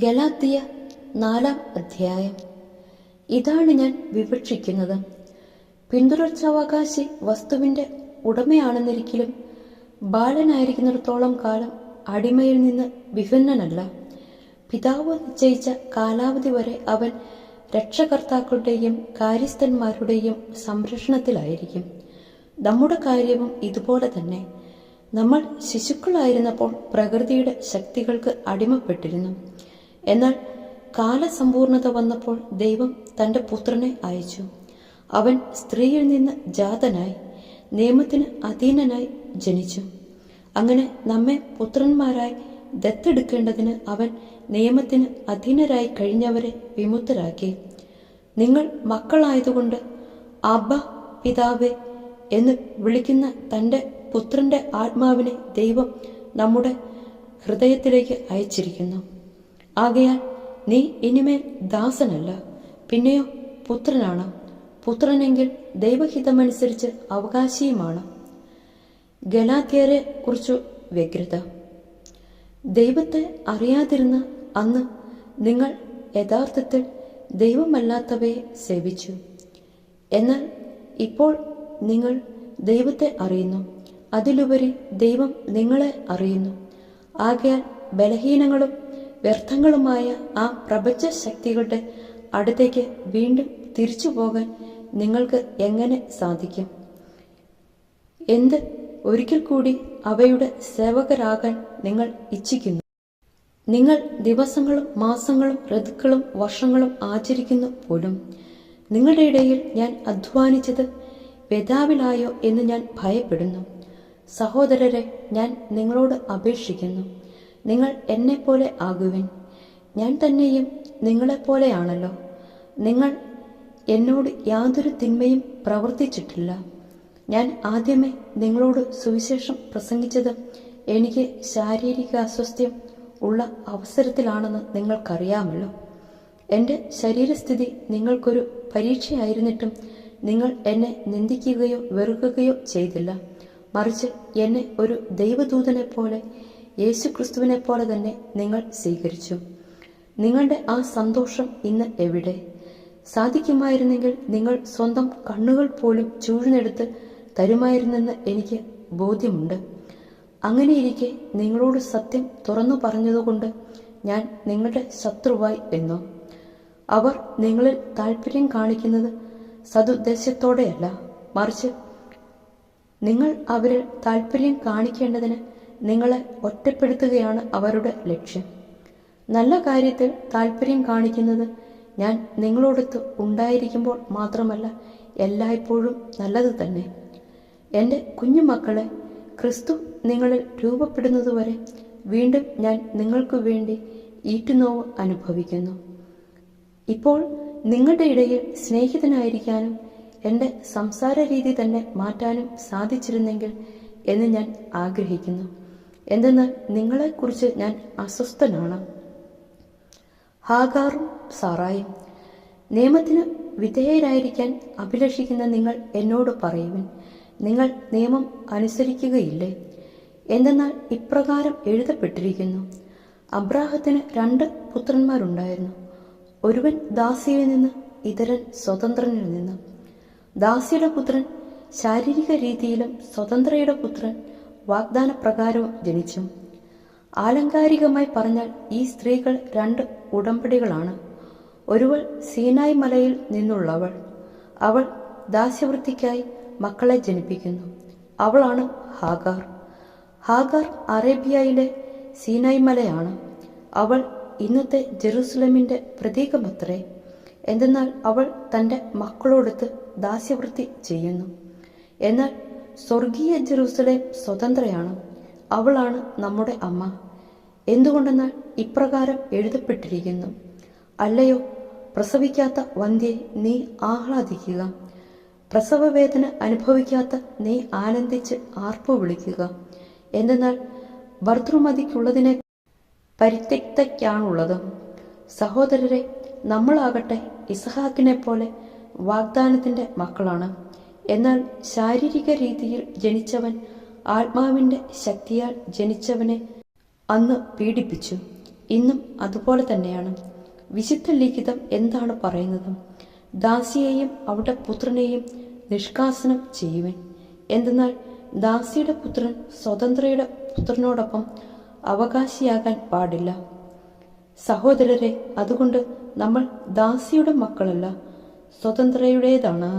ഗലാത്യ 4-ാം അധ്യായം. ഇതാണ് ഞാൻ വിവക്ഷിക്കുന്നത്. പിന്തുടർച്ചാവകാശി വസ്തുവിന്റെ ഉടമയാണെന്നിരിക്കലും ബാലനായിരിക്കുന്നിടത്തോളം കാലം അടിമയിൽ നിന്ന് വിഭിന്നനല്ല. പിതാവ് നിശ്ചയിച്ച കാലാവധി വരെ അവൻ രക്ഷകർത്താക്കളുടെയും കാര്യസ്ഥന്മാരുടെയും സംരക്ഷണത്തിലായിരിക്കും. നമ്മുടെ കാര്യവും ഇതുപോലെ തന്നെ. നമ്മൾ ശിശുക്കളായിരുന്നപ്പോൾ പ്രകൃതിയുടെ ശക്തികൾക്ക് അടിമപ്പെട്ടിരുന്നു. എന്നാൽ കാലസമ്പൂർണത വന്നപ്പോൾ ദൈവം തന്റെ പുത്രനെ അയച്ചു. അവൻ സ്ത്രീയിൽ നിന്ന് ജാതനായി നിയമത്തിന് അധീനനായി ജനിച്ചു. അങ്ങനെ നമ്മെ പുത്രന്മാരായി ദത്തെടുക്കേണ്ടതിന് അവൻ നിയമത്തിന് അധീനരായി കഴിഞ്ഞവരെ വിമുക്തരാക്കി. നിങ്ങൾ മക്കളായതുകൊണ്ട് അബ്ബ പിതാവേ എന്ന് വിളിക്കുന്ന തന്റെ പുത്രന്റെ ആത്മാവിനെ ദൈവം നമ്മുടെ ഹൃദയത്തിലേക്ക് അയച്ചിരിക്കുന്നു. ആകയാൽ നീ ഇനിമേൽ ദാസനല്ല, പിന്നെയോ പുത്രനാണ്. പുത്രനെങ്കിൽ ദൈവഹിതമനുസരിച്ച് അവകാശിയുമാണ്. ഗലാത്യരെ കുറിച്ചു വ്യഗ്രത. ദൈവത്തെ അറിയാതിരുന്ന അന്ന് നിങ്ങൾ യഥാർത്ഥത്തിൽ ദൈവമല്ലാത്തവയെ സേവിച്ചു. എന്നാൽ ഇപ്പോൾ നിങ്ങൾ ദൈവത്തെ അറിയുന്നു, അതിലുപരി ദൈവം നിങ്ങളെ അറിയുന്നു. ആകയാൽ ബലഹീനങ്ങളും വ്യർത്ഥങ്ങളുമായ ആ പ്രപഞ്ച ശക്തികളുടെ അടുത്തേക്ക് വീണ്ടും തിരിച്ചു പോകാൻ നിങ്ങൾക്ക് എങ്ങനെ സാധിക്കും? ഒരിക്കൽ കൂടി അവയുടെ സേവകരാകാൻ നിങ്ങൾ ഇച്ഛിക്കുന്നു. നിങ്ങൾ ദിവസങ്ങളും മാസങ്ങളും ഋതുക്കളും വർഷങ്ങളും ആചരിക്കുന്നു പോലും. നിങ്ങളുടെ ഇടയിൽ ഞാൻ അധ്വാനിച്ചത് വ്യഥാവിലായോ എന്ന് ഞാൻ ഭയപ്പെടുന്നു. സഹോദരരെ, ഞാൻ നിങ്ങളോട് അപേക്ഷിക്കുന്നു, നിങ്ങൾ എന്നെപ്പോലെ ആകുവിൻ. ഞാൻ തന്നെയും നിങ്ങളെപ്പോലെയാണല്ലോ. നിങ്ങൾ എന്നോട് യാതൊരു തിന്മയും പ്രവർത്തിച്ചിട്ടില്ല. ഞാൻ ആദ്യമേ നിങ്ങളോട് സുവിശേഷം പ്രസംഗിച്ചത് എനിക്ക് ശാരീരിക അസ്വസ്ഥ്യം ഉള്ള അവസരത്തിലാണെന്ന് നിങ്ങൾക്കറിയാമല്ലോ. എൻ്റെ ശരീരസ്ഥിതി നിങ്ങൾക്കൊരു പരീക്ഷയായിരുന്നിട്ടും നിങ്ങൾ എന്നെ നിന്ദിക്കുകയോ വെറുക്കുകയോ ചെയ്തില്ല. മറിച്ച് എന്നെ ഒരു ദൈവദൂതനെ പോലെ, യേശുക്രിസ്തുവിനെ പോലെ തന്നെ നിങ്ങൾ സ്വീകരിച്ചു. നിങ്ങളുടെ ആ സന്തോഷം ഇന്ന് എവിടെ? സാധിക്കുമായിരുന്നെങ്കിൽ നിങ്ങൾ സ്വന്തം കണ്ണുകൾ പോലും ചൂഴ്ന്നെടുത്ത് തരുമായിരുന്നെന്ന് എനിക്ക് ബോധ്യമുണ്ട്. അങ്ങനെയിരിക്കെ നിങ്ങളോട് സത്യം തുറന്നു പറഞ്ഞതുകൊണ്ട് ഞാൻ നിങ്ങളുടെ ശത്രുവായി എന്നോ? അവർ നിങ്ങളിൽ താല്പര്യം കാണിക്കുന്നത് സതുദ്ദേശത്തോടെയല്ല, മറിച്ച് നിങ്ങൾ അവരിൽ താല്പര്യം കാണിക്കേണ്ടതിന് നിങ്ങളെ ഒറ്റപ്പെടുത്തുകയാണ് അവരുടെ ലക്ഷ്യം. നല്ല കാര്യത്തിൽ താല്പര്യം കാണിക്കുന്നത് ഞാൻ നിങ്ങളോടൊത്ത് ഉണ്ടായിരിക്കുമ്പോൾ മാത്രമല്ല, എല്ലായ്പ്പോഴും നല്ലത് തന്നെ. എൻ്റെ കുഞ്ഞുമക്കളെ, ക്രിസ്തു നിങ്ങളിൽ രൂപപ്പെടുന്നതുവരെ വീണ്ടും ഞാൻ നിങ്ങൾക്ക് വേണ്ടി ഈറ്റുനോവ് അനുഭവിക്കുന്നു. ഇപ്പോൾ നിങ്ങളുടെ ഇടയിൽ സ്നേഹിതനായിരിക്കാനും എൻ്റെ സംസാര രീതി തന്നെ മാറ്റാനും സാധിച്ചിരുന്നെങ്കിൽ എന്ന് ഞാൻ ആഗ്രഹിക്കുന്നു. എന്തെന്നാൽ നിങ്ങളെക്കുറിച്ച് ഞാൻ അസ്വസ്ഥനാണ്. ഹാഗാറും സാറായും. നിയമത്തിന് വിധേയരായിരിക്കാൻ അഭിലഷിക്കുന്ന നിങ്ങൾ എന്നോട് പറയുവിൻ, നിങ്ങൾ നിയമം അനുസരിക്കുകയില്ലേ? എന്തെന്നാൽ ഇപ്രകാരം എഴുതപ്പെട്ടിരിക്കുന്നു, അബ്രാഹത്തിന് 2 പുത്രന്മാരുണ്ടായിരുന്നു. ഒരുവൻ ദാസിയിൽ നിന്ന്, ഇതരൻ സ്വതന്ത്രനിൽ നിന്ന്. ദാസിയുടെ പുത്രൻ ശാരീരിക രീതിയിലും സ്വതന്ത്രയുടെ പുത്രൻ വാഗ്ദാനപ്രകാരവും ജനിച്ചു. ആലങ്കാരികമായി പറഞ്ഞാൽ ഈ സ്ത്രീകൾ 2 ഉടമ്പടികളാണ്. ഒരുവൾ സീനായ് മലയിൽ നിന്നുള്ളവൾ. അവൾ ദാസ്യവൃത്തിക്കായി മക്കളെ ജനിപ്പിക്കുന്നു. അവളാണ് ഹാഗാർ. ഹാഗാർ അറേബ്യയിലെ സീനായ് മലയാണ്. അവൾ ഇന്നത്തെ ജെറുസലേമിന്റെ പ്രതീകമത്രേ. എന്തെന്നാൽ അവൾ തൻ്റെ മക്കളോടൊത്ത് ദാസ്യവൃത്തി ചെയ്യുന്നു. എന്നാൽ സ്വർഗീയ ജെറുസലേം സ്വതന്ത്രയാണ്. അവളാണ് നമ്മുടെ അമ്മ. എന്തുകൊണ്ടെന്നാൽ ഇപ്രകാരം എഴുതപ്പെട്ടിരിക്കുന്നു, അല്ലയോ പ്രസവിക്കാത്ത വന്ധ്യേ, നീ ആഹ്ലാദിക്കുക, പ്രസവവേദന അനുഭവിക്കാത്ത നീ ആനന്ദിച്ച് ആർപ്പു വിളിക്കുക. എന്തെന്നാൽ ഭർതൃമതിക്കുള്ളതിനെ പരിത്യക്തയ്ക്കാണുള്ളത്. സഹോദരരെ, നമ്മളാകട്ടെ ഇസഹാക്കിനെ പോലെ വാഗ്ദാനത്തിന്റെ മക്കളാണ്. എന്നാൽ ശാരീരിക രീതിയിൽ ജനിച്ചവൻ ആത്മാവിൻ്റെ ശക്തിയാൽ ജനിച്ചവനെ അന്ന് പീഡിപ്പിച്ചു. ഇന്നും അതുപോലെ തന്നെയാണ്. വിശുദ്ധ ലിഖിതം എന്താണ് പറയുന്നത്? ദാസിയെയും അവളുടെ പുത്രനെയും നിഷ്കാസനം ചെയ്യുവൻ. എന്തെന്നാൽ ദാസിയുടെ പുത്രൻ സ്വതന്ത്രയുടെ പുത്രനോടൊപ്പം അവകാശിയാകാൻ പാടില്ല. സഹോദരരെ, അതുകൊണ്ട് നമ്മൾ ദാസിയുടെ മക്കളല്ല, സ്വതന്ത്രയുടേതാണ്.